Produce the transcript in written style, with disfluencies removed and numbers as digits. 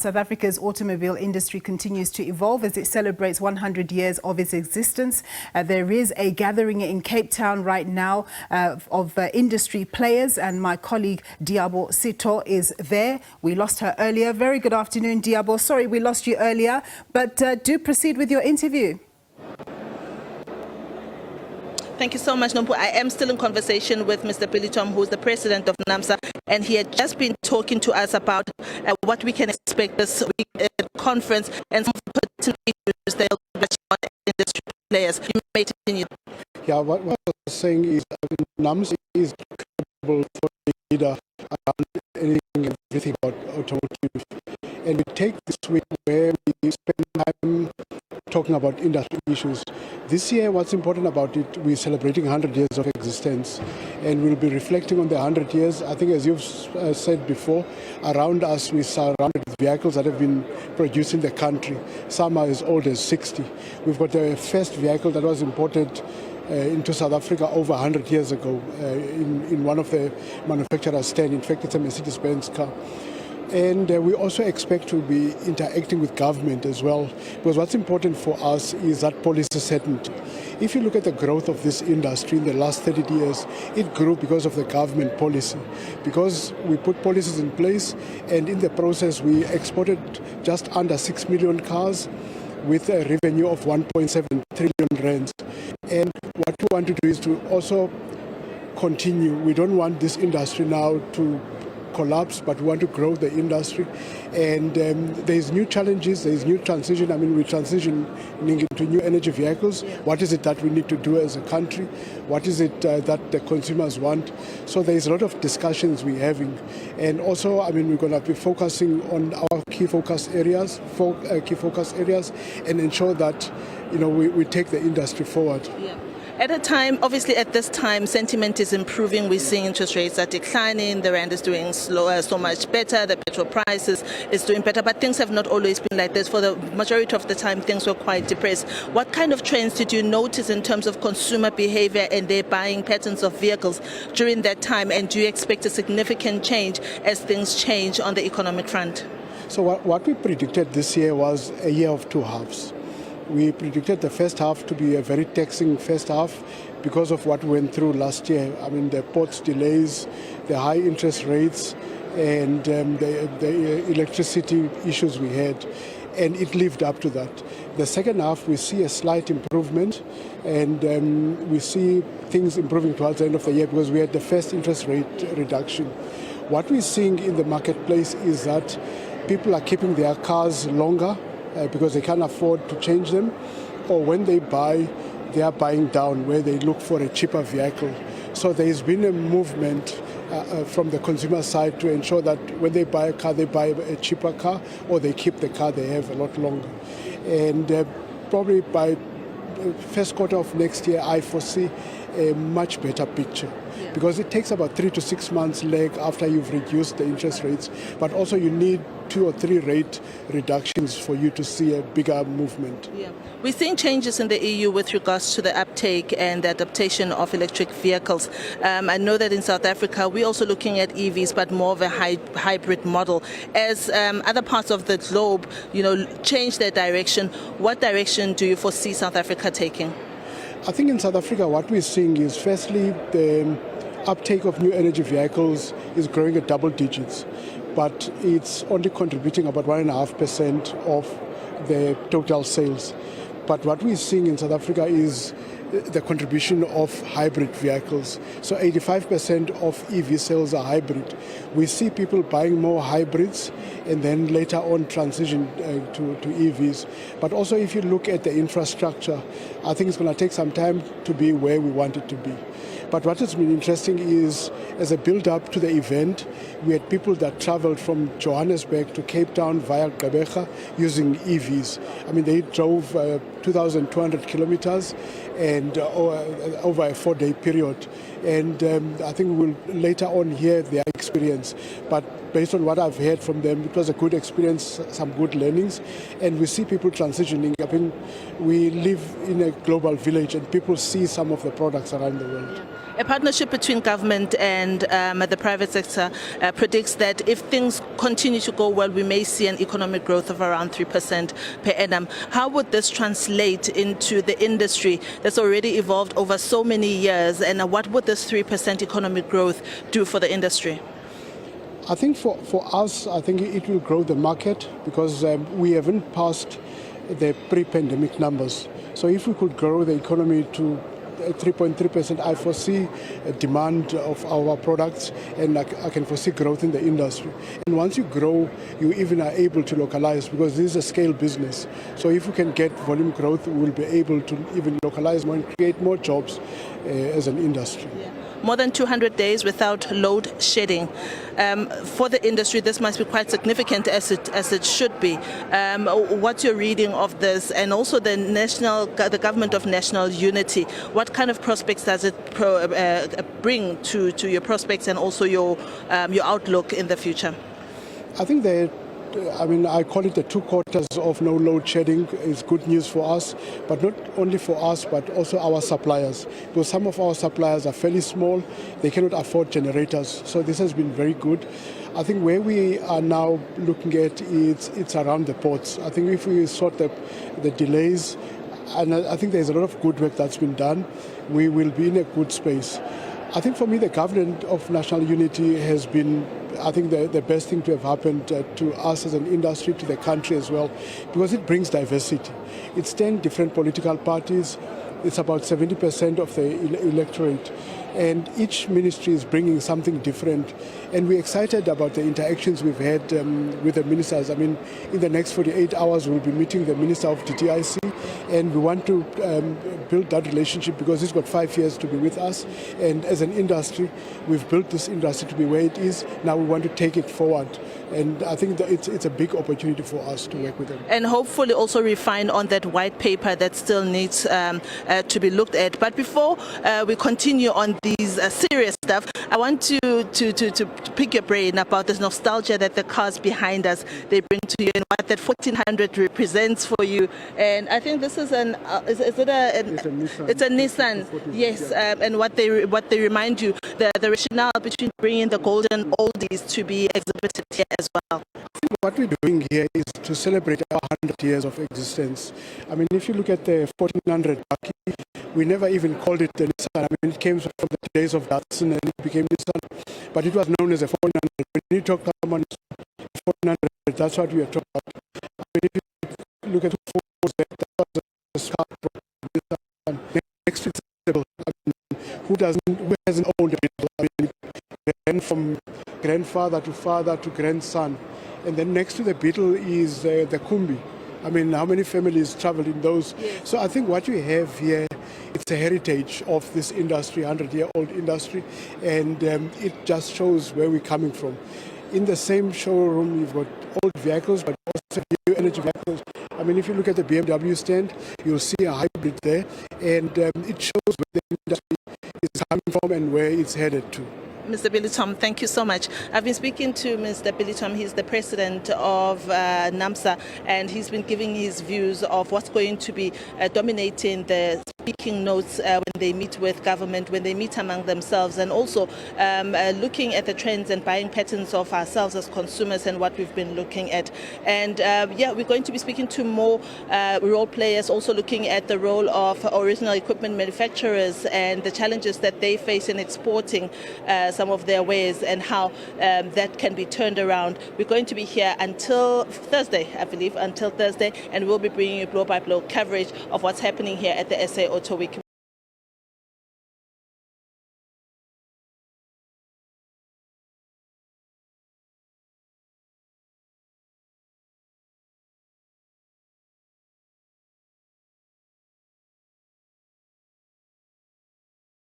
South Africa's automobile industry continues to evolve as it celebrates 100 years of its existence. There is a gathering in Cape Town right now of industry players, and my colleague Liabo Setho is there. We lost her earlier. Very good afternoon, Liabo. Sorry we lost you earlier, but do proceed with your interview. Thank you so much, Nompu. I am still in conversation with Mr. Billy Tom, who is the president of NAMSA, and he had just been talking to us about what we can expect this week at the conference and some pertinent issues that will touch on industry players. You may continue. Yeah, what I was saying is NAMSA is capable for a leader around anything and everything about automotive. And we take this week where we spend time talking about industry issues. This year, what's important about it, we're celebrating 100 years of existence, and we'll be reflecting on the 100 years. I think, as you've said before, around us we're surrounded with vehicles that have been produced in the country. Some are as old as 60. We've got the first vehicle that was imported into South Africa over 100 years ago in one of the manufacturers' stand. In fact, it's a Mercedes-Benz car. And we also expect to be interacting with government as well, because what's important for us is that policy certainty. If you look at the growth of this industry in the last 30 years, it grew because of the government policy, because we put policies in place, and in the process we exported just under 6 million cars with a revenue of 1.7 trillion rands. And what we want to do is to also continue. We don't want this industry now to collapse, but we want to grow the industry. And there's new challenges, there's new transition. I mean, we're transitioning into new energy vehicles. What is it that we need to do as a country? What is it that the consumers want? So there's a lot of discussions we're having. And also, I mean, we're going to be focusing on our key focus areas, and ensure that, you know, we take the industry forward. Yeah. At a time, obviously at this time, sentiment is improving. We're seeing interest rates are declining, the rand is doing so much better, the petrol prices is doing better, but things have not always been like this. For the majority of the time, things were quite depressed. What kind of trends did you notice in terms of consumer behavior and their buying patterns of vehicles during that time, and do you expect a significant change as things change on the economic front? So what we predicted this year was a year of two halves. We predicted the first half to be a very taxing first half because of what we went through last year. I mean, the ports delays, the high interest rates, and the electricity issues we had, and it lived up to that. The second half, we see a slight improvement, and we see things improving towards the end of the year because we had the first interest rate reduction. What we're seeing in the marketplace is that people are keeping their cars longer, because they can't afford to change them, or when they buy, they are buying down where they look for a cheaper vehicle. So there's been a movement from the consumer side to ensure that when they buy a car, they buy a cheaper car, or they keep the car they have a lot longer. And probably by first quarter of next year, I foresee a much better picture. Yeah. Because it takes about 3 to 6 months lag after you've reduced the interest rates, but also you need 2 or 3 rate reductions for you to see a bigger movement. Yeah. We're seeing changes in the EU with regards to the uptake and the adaptation of electric vehicles. I know that in South Africa we're also looking at EVs, but more of a hybrid model. As other parts of the globe, you know, change their direction, what direction do you foresee South Africa taking? I think in South Africa what we're seeing is, firstly, the uptake of new energy vehicles is growing at double digits, but it's only contributing about 1.5% of the total sales. But what we're seeing in South Africa is the contribution of hybrid vehicles. So 85% of EV sales are hybrid. We see people buying more hybrids and then later on transition to EVs. But also if you look at the infrastructure, I think it's going to take some time to be where we want it to be. But what has been interesting is, as a build-up to the event, we had people that traveled from Johannesburg to Cape Town via Gqeberha using EVs. I mean, they drove 2,200 kilometers and over a 4-day period. And I think we'll later on hear their experience. But based on what I've heard from them, it was a good experience, some good learnings. And we see people transitioning. I mean, we live in a global village and people see some of the products around the world. Yeah. A partnership between government and the private sector predicts that if things continue to go well, we may see an economic growth of around 3% per annum. How would this translate into the industry that's already evolved over so many years, and what would this 3% economic growth do for the industry? I think for us, I think it will grow the market because we haven't passed the pre-pandemic numbers. So if we could grow the economy to 3.3%, I foresee a demand of our products, and I can foresee growth in the industry. And once you grow, you even are able to localize because this is a scale business. So if we can get volume growth, we will be able to even localize more and create more jobs as an industry. Yeah. More than 200 days without load shedding. For the industry, this must be quite significant as it should be. What's your reading of this, and also the government of national unity? What kind of prospects does it bring to your prospects and also your outlook in the future? I think I call it the 2 quarters of no load shedding is good news for us, but not only for us, but also our suppliers. Because some of our suppliers are fairly small, they cannot afford generators. So this has been very good. I think where we are now looking at it's around the ports. I think if we sort the delays, and I think there's a lot of good work that's been done, we will be in a good space. I think for me, the government of national unity has been, I think, the best thing to have happened to us as an industry, to the country as well, because it brings diversity. It's 10 different political parties. It's about 70% of the electorate. And each ministry is bringing something different. And we're excited about the interactions we've had with the ministers. I mean, in the next 48 hours, we'll be meeting the Minister of DTIC. And we want to build that relationship because he's got 5 years to be with us. And as an industry, we've built this industry to be where it is. Now we want to take it forward. And I think that it's a big opportunity for us to work with them. And hopefully also refine on that white paper that still needs to be looked at. But before we continue on these serious stuff, I want to pick your brain about this nostalgia that the cars behind us, they bring to you, and what that 1400 represents for you. And I think this is it's a Nissan. It's a Nissan, yes. And what they remind you, the rationale between bringing the golden oldies to be exhibited here as well. What we're doing here is to celebrate our 100 years of existence. I mean, if you look at the 1400 Bakkie, we never even called it the Nissan. I mean, it came from the days of Datsun and it became Nissan, but it was known as a 1400. When you talk about 1400, that's what we are talking about. I mean, if you look at that was a scar from Nissan. Next to it, I mean, who hasn't owned a Beetle? I mean, from grandfather to father to grandson. And then next to the Beetle is the Kumbi. I mean, how many families travel in those? Yes. So I think what we have here, it's a heritage of this industry, 100-year-old industry, and it just shows where we're coming from. In the same showroom, you've got old vehicles, but also new energy vehicles. I mean, if you look at the BMW stand, you'll see a hybrid there, and it shows where the industry is coming from and where it's headed to. Mr. Billy Tom, thank you so much. I've been speaking to Mr. Billy Tom. He's the president of NAMSA, and he's been giving his views of what's going to be dominating the speaking notes when they meet with government, when they meet among themselves, and also looking at the trends and buying patterns of ourselves as consumers and what we've been looking at. And we're going to be speaking to more role players, also looking at the role of original equipment manufacturers and the challenges that they face in exporting some of their wares and how that can be turned around. We're going to be here until Thursday, I believe, and we'll be bringing you blow-by-blow coverage of what's happening here at the SA Auto Week.